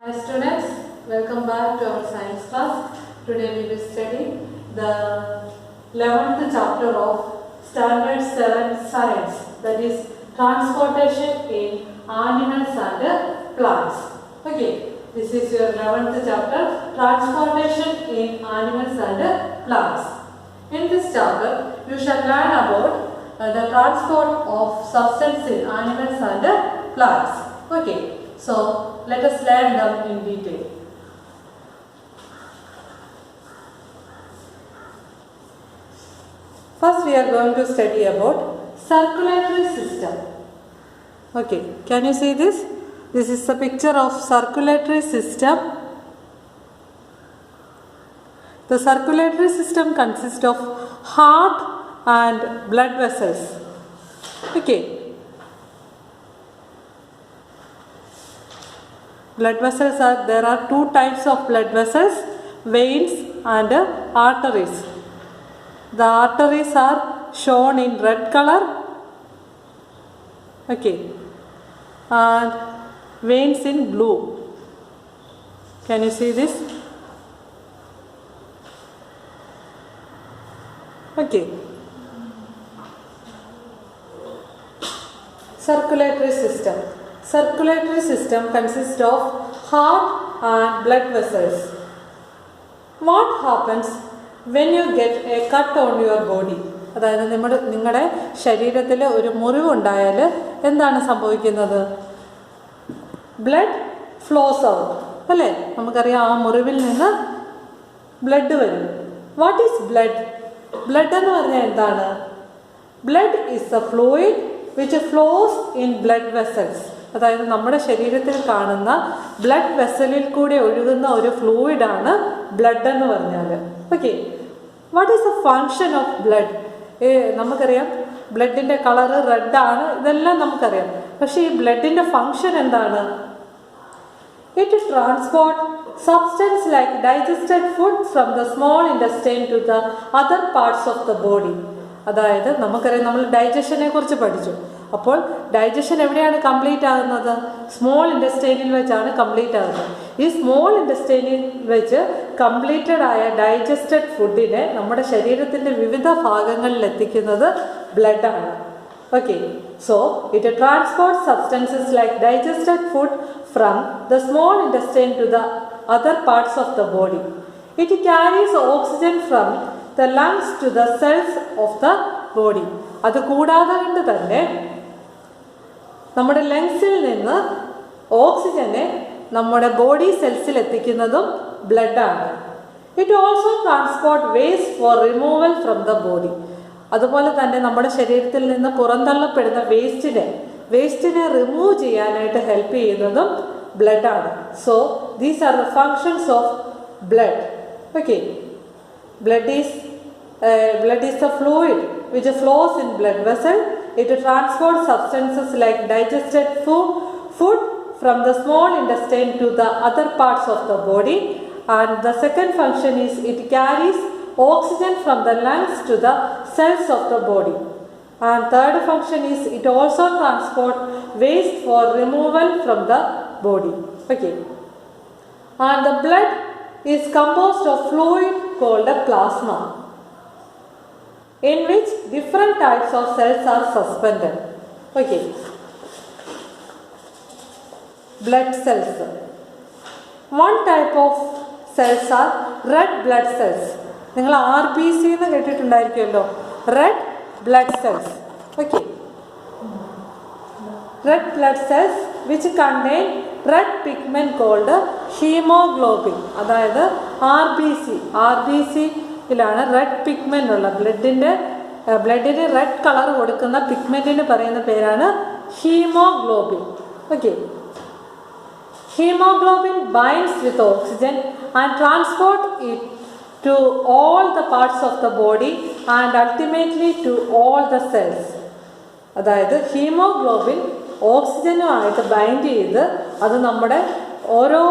Hi students, welcome back to our science class. Today we will study the 11th chapter of Standard 7 Science, that is Transportation in Animals and Plants. Okay, this is your 11th chapter, Transportation in Animals and Plants. In this chapter, you shall learn about the transport of substance in animals and plants. Okay, so let us learn them in detail. First, we are going to study about circulatory system. Okay, can you see this? This is the picture of circulatory system. The circulatory system consists of heart and blood vessels. Okay. Blood vessels there are two types of blood vessels, veins and arteries. The arteries are shown in red color, okay, and veins in blue. Can you see this? Okay. Circulatory system. Circulatory system consists of heart and blood vessels. What happens when you get a cut on your body? അതായത് നിങ്ങളുടെ ശരീരത്തിൽ ഒരു മുറിവുണ്ടായാൽ എന്താണ് സംഭവിക്കുന്നത്? Blood flows out അല്ലേ? നമുക്കറിയാം ആ മുറിവിൽ നിന്ന് ബ്ലഡ് വരും. What is blood? ബ്ലഡ് എന്ന് പറഞ്ഞാൽ എന്താണ്? Blood is a fluid which flows in blood vessels. അതായത് നമ്മുടെ ശരീരത്തിൽ കാണുന്ന ബ്ലഡ് വെസലിൽ കൂടെ ഒഴുകുന്ന ഒരു ഫ്ലൂയിഡാണ് ബ്ലഡ് എന്ന് പറഞ്ഞാൽ. Okay, what is the function of blood? നമുക്കറിയാം ബ്ലഡിൻ്റെ കളറ് റെഡാണ്, ഇതെല്ലാം നമുക്കറിയാം. പക്ഷേ ഈ ബ്ലഡിൻ്റെ ഫങ്ഷൻ എന്താണ്? It transport substance like digested food from the small intestine to the other parts of the body. അതായത് നമുക്കറിയാം, നമ്മൾ ഡൈജഷനെ കുറിച്ച് പഠിച്ചു. അപ്പോൾ ഡൈജഷൻ എവിടെയാണ് കംപ്ലീറ്റ് ആകുന്നത്? സ്മോൾ ഇൻറ്റസ്റ്റൈനിൽ വെച്ചാണ് കംപ്ലീറ്റ് ആകുന്നത്. ഈ സ്മോൾ ഇൻറ്റസ്റ്റൈനിൽ വെച്ച് കംപ്ലീറ്റഡ് ആയ ഡൈജസ്റ്റഡ് ഫുഡിനെ നമ്മുടെ ശരീരത്തിൻ്റെ വിവിധ ഭാഗങ്ങളിൽ എത്തിക്കുന്നത് ബ്ലഡാണ്. Okay, so it transport substances like digested food from the small intestine to the other parts of the body. It carries oxygen from the lungs to the cells of the body. അത് കൂടാതെ കൊണ്ട് തന്നെ നമ്മുടെ ലങ്സിൽ നിന്ന് ഓക്സിജനെ നമ്മുടെ body സെൽസിൽ എത്തിക്കുന്നതും ബ്ലഡാണ്. It also transport waste for removal from the body. അതുപോലെ തന്നെ നമ്മുടെ ശരീരത്തിൽ നിന്ന് പുറന്തള്ളപ്പെടുന്ന വേസ്റ്റിനെ റിമൂവ് ചെയ്യാനായിട്ട് ഹെൽപ്പ് ചെയ്യുന്നതും ബ്ലഡാണ്. So these are the functions of blood. Okay, blood is the fluid which flows in blood vessel. It transports substances like digested food from the small intestine to the other parts of the body. And the second function is it carries oxygen from the lungs to the cells of the body. And third function is it also transports waste for removal from the body. Okay. And the blood is composed of fluid called a plasma, in which different types of cells are suspended. Okay. Blood cells. One type of cells are red blood cells. നിങ്ങൾ RBC എന്ന് കേട്ടിട്ടുണ്ടായിരിക്കുമല്ലോ, red blood cells. Okay, red blood cells which contain red pigment called hemoglobin. അതായത് RBCയിലാണ് red pigment ഉള്ള ബ്ലഡിന് red colour കൊടുക്കുന്ന പിഗ്മെൻറ്റിന് പറയുന്ന പേരാണ് haemoglobin. Okay, haemoglobin binds with oxygen and transport it to all the parts of the body and ultimately to all the cells. അതായത് haemoglobin ഓക്സിജനുമായിട്ട് bind ചെയ്ത് അത് നമ്മുടെ ഓരോ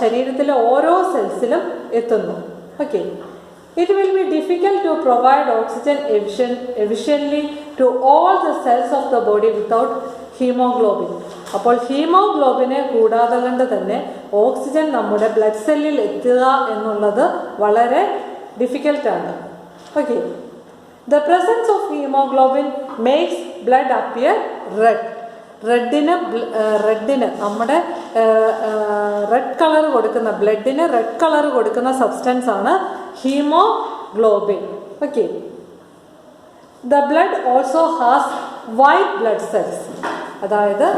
ശരീരത്തിലെ ഓരോ സെൽസിലും എത്തുന്നു. Okay, it will be difficult to provide oxygen efficiently to all the cells of the body without hemoglobin. അപ്പോൾ ഹീമോഗ്ലോബിനെ കൂടാതെ കൊണ്ട് തന്നെ ഓക്സിജൻ നമ്മുടെ ബ്ലഡ് സെല്ലിൽ എത്തുക എന്നുള്ളത് വളരെ ഡിഫിക്കൽട്ടാണ്. Okay, the presence of haemoglobin makes blood appear red. റെഡിന് നമ്മുടെ റെഡ് കളർ കൊടുക്കുന്ന, ബ്ലഡിന് റെഡ് കളർ കൊടുക്കുന്ന സബ്സ്റ്റൻസ് ആണ് haemoglobin. Okay, the blood also has white blood cells. അതായത്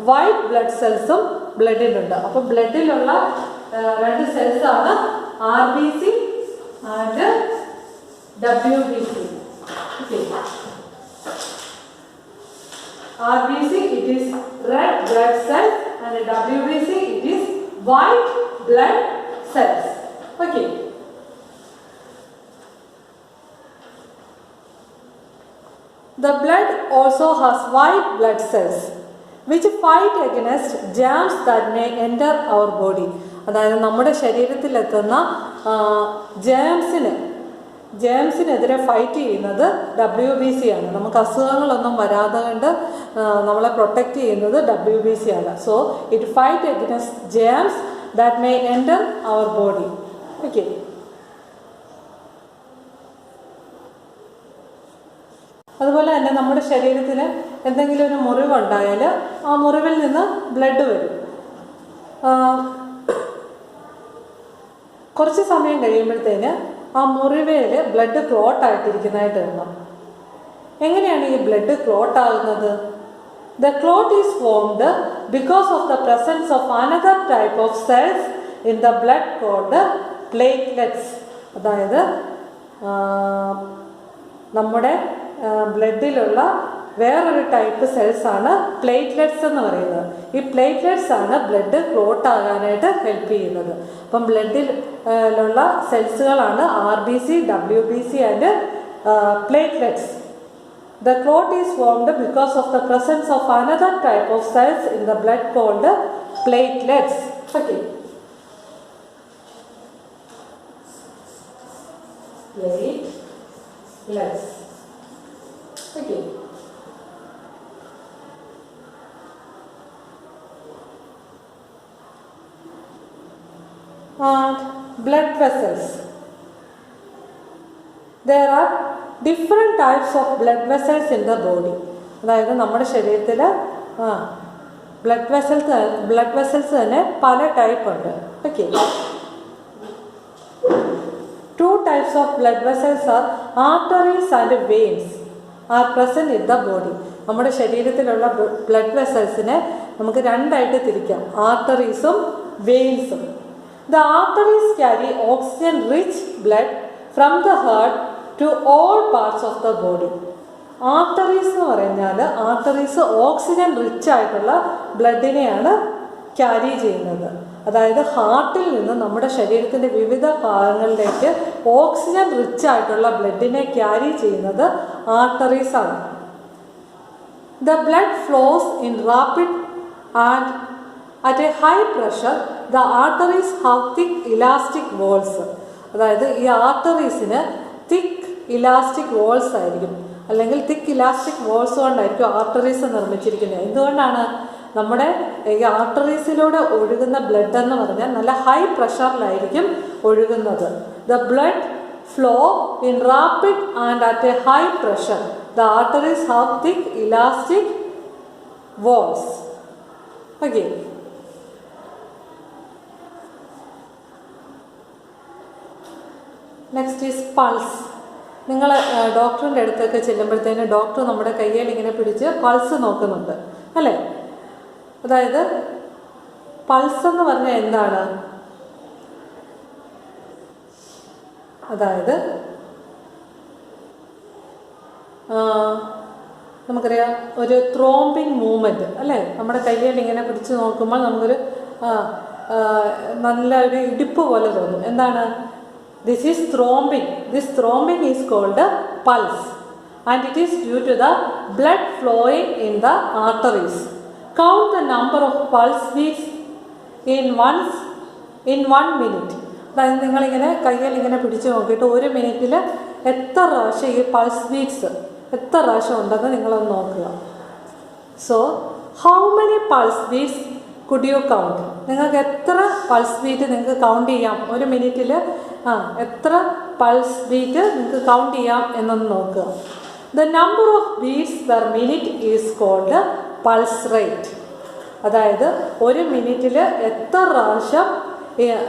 വൈറ്റ് ബ്ലഡ് സെൽസും ബ്ലഡിലുണ്ട്. അപ്പോൾ ബ്ലഡിലുള്ള രണ്ട് സെൽസ് ആണ് RBC and WBC. RBC it is red blood cells and WBC it is white blood cells. Okay. The blood also has white blood cells which fight against germs that may enter our body. അതായത് നമ്മുടെ ശരീരത്തിലെത്തുന്ന ജേംസിനെതിരെ fight ചെയ്യുന്നത് WBC ആണ്. നമുക്ക് അസുഖങ്ങളൊന്നും വരാതെ കൊണ്ട് നമ്മളെ protect ചെയ്യുന്നത് WBC ആണ്. So it fight against germs that may enter our body. Okay, അതുപോലെ തന്നെ നമ്മുടെ ശരീരത്തിൽ എന്തെങ്കിലും ഒരു മുറിവുണ്ടായാൽ ആ മുറിവിൽ നിന്ന് ബ്ലഡ് വരും. കുറച്ച് സമയം കഴിയുമ്പോഴത്തേന് ആ മുറിവേൽ ബ്ലഡ് ക്ലോട്ട് ആയിട്ടിരിക്കുന്നതായിട്ട് കാണാം. എങ്ങനെയാണ് ഈ ബ്ലഡ് ക്ലോട്ട് ആകുന്നത്? The clot is formed because of the presence of another type of cells in the blood called platelets. അതായത് നമ്മുടെ ബ്ലഡിലുള്ള വേറൊരു ടൈപ്പ് സെൽസ് ആണ് പ്ലേറ്റ്ലെറ്റ്സ് എന്ന് പറയുന്നത്. ഈ പ്ലേറ്റ്ലെറ്റ്സ് ആണ് ബ്ലഡ് ക്ലോട്ട് ആകാനായിട്ട് ഹെൽപ്പ് ചെയ്യുന്നത്. അപ്പം ബ്ലഡിലുള്ള സെൽസുകളാണ് RBC, WBC and platelets. The clot is formed because of the presence of another type of cells in the blood called platelets. Okay. Platelets. Okay. And blood vessels. There are different types of blood vessels in the body. അതായത് നമ്മുടെ ശരീരത്തിൽ blood vessels തന്നെ പല type ഉണ്ട്. Okay, 2 types of blood vessels are arteries and veins are present in the body. നമ്മുടെ ശരീരത്തിലുള്ള blood വെസൽസിനെ നമുക്ക് രണ്ടായിട്ട് തിരിക്കാം, ആർട്ടറീസും വെയിൻസും. The arteries carry oxygen rich blood from the heart to all parts of the body. Arteries എന്ന് പറഞ്ഞാൽ arteries oxygen rich ആയിട്ടുള്ള ബ്ലഡിനെയാണ് carry ചെയ്യുന്നത്. അതായത് ഹാർട്ടിൽ നിന്ന് നമ്മുടെ ശരീരത്തിൻ്റെ വിവിധ ഭാഗങ്ങളിലേക്ക് ഓക്സിജൻ റിച്ച് ആയിട്ടുള്ള ബ്ലഡിനെ ക്യാരി ചെയ്യുന്നത് ആർട്ടറീസാണ്. The blood flows in rapid and at a high pressure the arteries have thick elastic walls. അതായത് ഈ ആർട്ടറീസിന് തിക്ക് ഇലാസ്റ്റിക് വോൾസ് ആയിരിക്കും, അല്ലെങ്കിൽ തിക്ക് ഇലാസ്റ്റിക് വോൾസ് കൊണ്ടായിരിക്കും ആർട്ടറീസ് നിർമ്മിച്ചിരിക്കുന്നത്. എന്തുകൊണ്ടാണ്? നമ്മുടെ ഈ ആർട്ടറീസിലൂടെ ഒഴുകുന്ന ബ്ലഡ് എന്ന് പറഞ്ഞാൽ നല്ല ഹൈ പ്രഷറിലായിരിക്കും ഒഴുകുന്നത്. The blood flow in rapid and at a high pressure. The arteries have thick elastic walls. Okay, next is pulse. നിങ്ങൾ ഡോക്ടറിൻ്റെ അടുത്തൊക്കെ ചെല്ലുമ്പോഴത്തേന് ഡോക്ടർ നമ്മുടെ കയ്യിൽ ഇങ്ങനെ പിടിച്ച് പൾസ് നോക്കുന്നുണ്ട് അല്ലേ? അതായത് പൾസ് എന്ന് പറഞ്ഞാൽ എന്താണ്? അതായത് നമുക്കറിയാം ഒരു ത്രോംബിങ് മൂവ്മെൻറ്റ് അല്ലേ? നമ്മുടെ കയ്യിൽ ഇങ്ങനെ പിടിച്ച് നോക്കുമ്പോൾ നമുക്കൊരു നല്ലൊരു ഇടിപ്പ് പോലെ തോന്നും. എന്താണ്? This is thrombing. This thrombing is called a pulse and it is due to the blood flowing in the arteries. Count the number of pulse beats in 1 minute. അതായത് നിങ്ങളിങ്ങനെ കയ്യിൽ ഇങ്ങനെ പിടിച്ച് നോക്കിയിട്ട് 1 മിനിറ്റിൽ എത്ര പ്രാവശ്യം ഈ പൾസ് ബീറ്റ്സ് എത്ര പ്രാവശ്യം ഉണ്ടെന്ന് നിങ്ങളൊന്ന് നോക്കുക. So How many pulse beats could you count? നിങ്ങൾക്ക് എത്ര പൾസ് ബീറ്റ് നിങ്ങൾക്ക് കൗണ്ട് ചെയ്യാം ഒരു മിനിറ്റിൽ? എത്ര പൾസ് ബീറ്റ് നിങ്ങൾക്ക് കൗണ്ട് ചെയ്യാം എന്നൊന്ന് നോക്കുക. The number of beats per minute is called pulse rate. അതായത് ഒരു മിനിറ്റിൽ എത്ര പ്രാവശ്യം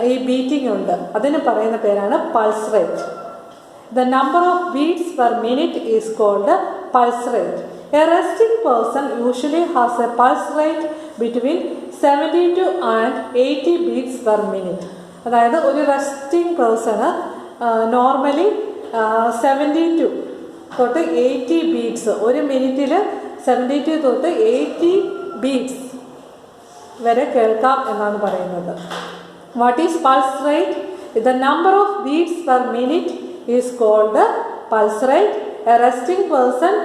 ഈ ബീറ്റിംഗ് ഉണ്ട് അതിന് പറയുന്ന പേരാണ് pulse rate. The number of beats per minute is called pulse rate. A resting person usually has a pulse rate between 72 and 80 beats per minute. അതായത് ഒരു റെസ്റ്റിംഗ് പേഴ്സണ് നോർമലി 72 തൊട്ട് 80 ബീറ്റ്സ്, ഒരു മിനിറ്റിൽ 72 തൊട്ട് 80 ബീറ്റ്സ് വരെ കേൾക്കാം എന്നാണ് പറയുന്നത്. What is pulse rate? The number of beats per minute is called pulse rate. A resting person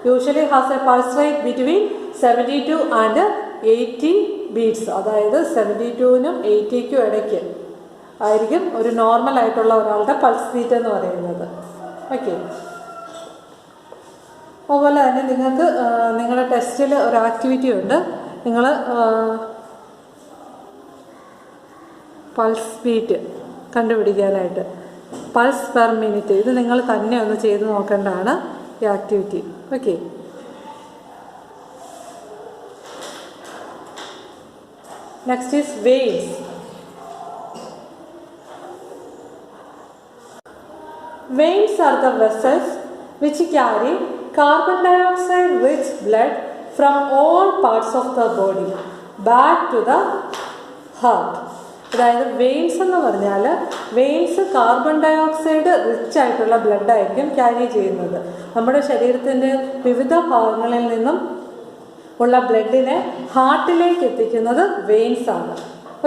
usually has a pulse rate between 72 and 80 beats. അതായത് 72നും 80ക്കും ഇടയ്ക്ക് ആയിരിക്കും ഒരു നോർമൽ ആയിട്ടുള്ള ഒരാളുടെ പൾസ് ബീറ്റ് എന്ന് പറയുന്നത്. ഓക്കെ. അതുപോലെ തന്നെ നിങ്ങൾക്ക് നിങ്ങളുടെ ടെസ്റ്റിൽ ഒരു ആക്ടിവിറ്റി ഉണ്ട്. നിങ്ങൾ പൾസ് ബീറ്റ് കണ്ടുപിടിക്കാനായിട്ട് പൾസ് പെർ മിനിറ്റ് ഇത് നിങ്ങൾ തന്നെ ഒന്ന് ചെയ്ത് നോക്കേണ്ടതാണ് ഈ activity. Okay. Next is veins. Veins are the vessels which carry carbon dioxide rich blood from all parts of the body back to the heart. അതായത് വെയിൻസ് എന്ന് പറഞ്ഞാൽ വെയിൻസ് കാർബൺ ഡയോക്സൈഡ് റിച്ച് ആയിട്ടുള്ള ബ്ലഡ് ആയിരിക്കും carry ചെയ്യുന്നത്. നമ്മുടെ ശരീരത്തിൻ്റെ വിവിധ ഭാഗങ്ങളിൽ നിന്നും ഉള്ള ബ്ലഡിനെ ഹാർട്ടിലേക്ക് എത്തിക്കുന്നത് വെയിൻസ് ആണ്.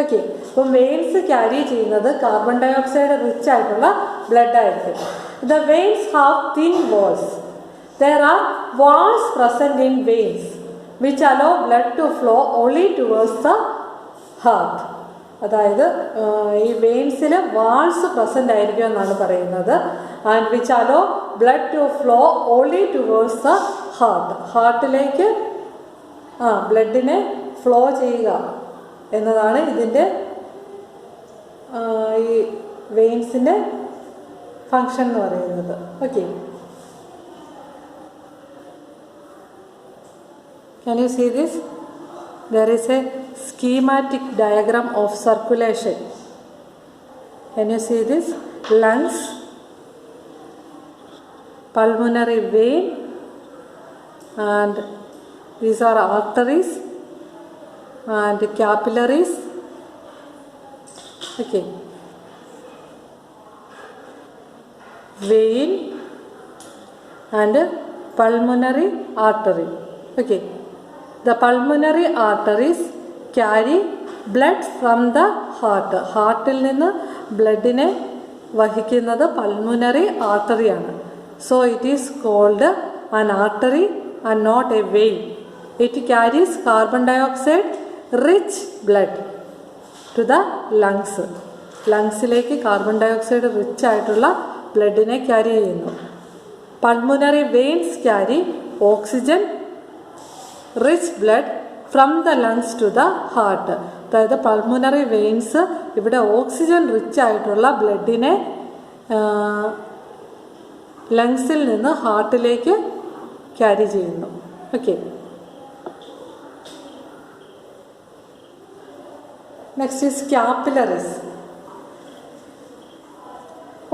ഓക്കെ. അപ്പം വെയിൻസ് ക്യാരി ചെയ്യുന്നത് കാർബൺ ഡയോക്സൈഡ് റിച്ച് ആയിട്ടുള്ള ബ്ലഡ് ആയിരിക്കും. The veins have thin walls. There are walls present in veins which allow blood to flow only towards the heart. അതായത് ഈ വെയിൻസിൽ വാൾസ് പ്രസൻ്റ് ആയിരിക്കും എന്നാണ് പറയുന്നത്. And which allow blood to flow only towards the heart. ഹാർട്ടിലേക്ക് ബ്ലഡിനെ flow ചെയ്യുക എന്നതാണ് ഇതിൻ്റെ ഈ വെയിൻസിൻ്റെ ഫങ്ഷൻ എന്ന് പറയുന്നത്. Okay. Can you see this? There is a schematic diagram of circulation. Can you see this? Lungs, pulmonary vein, and these are arteries and capillaries. Okay. Vein and pulmonary artery. Okay. The pulmonary arteries carry blood from the heart. ഹാർട്ടിൽ നിന്ന് ബ്ലഡിനെ വഹിക്കുന്നത് pulmonary ആർട്ടറിയാണ്. So it is called an artery and not a vein. It carries carbon dioxide rich blood to the lungs. ലങ്സിലേക്ക് carbon dioxide rich ആയിട്ടുള്ള ബ്ലഡിനെ carry ചെയ്യുന്നു. Pulmonary veins carry oxygen rich blood from the lungs to the heart. അതായത് pulmonary veins ഇവിടെ oxygen rich ആയിട്ടുള്ള ബ്ലഡിനെ ലങ്സിൽ നിന്ന് ഹാർട്ടിലേക്ക് ക്യാരി ചെയ്യുന്നു. Okay. Next is capillaries.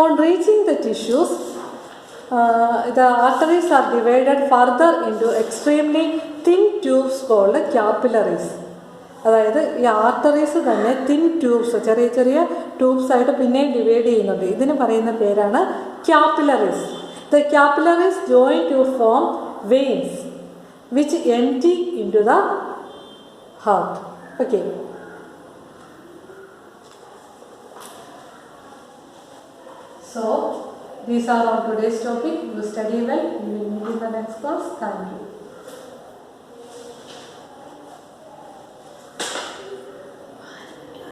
On reaching the tissues, the arteries are divided further into extremely thin tubes called capillaries. അതായത് ഈ ആർട്ടറീസ് തന്നെ തിൻ ട്യൂബ്സ്, ചെറിയ ചെറിയ ട്യൂബ്സ് ആയിട്ട് പിന്നെയും ഡിവൈഡ് ചെയ്യുന്നുണ്ട്. ഇതിന് പറയുന്ന പേരാണ് capillaries. The capillaries join to form veins which empty into the heart. Okay. So, these are on today's topic. You study well. We will meet in the next class. Thank you.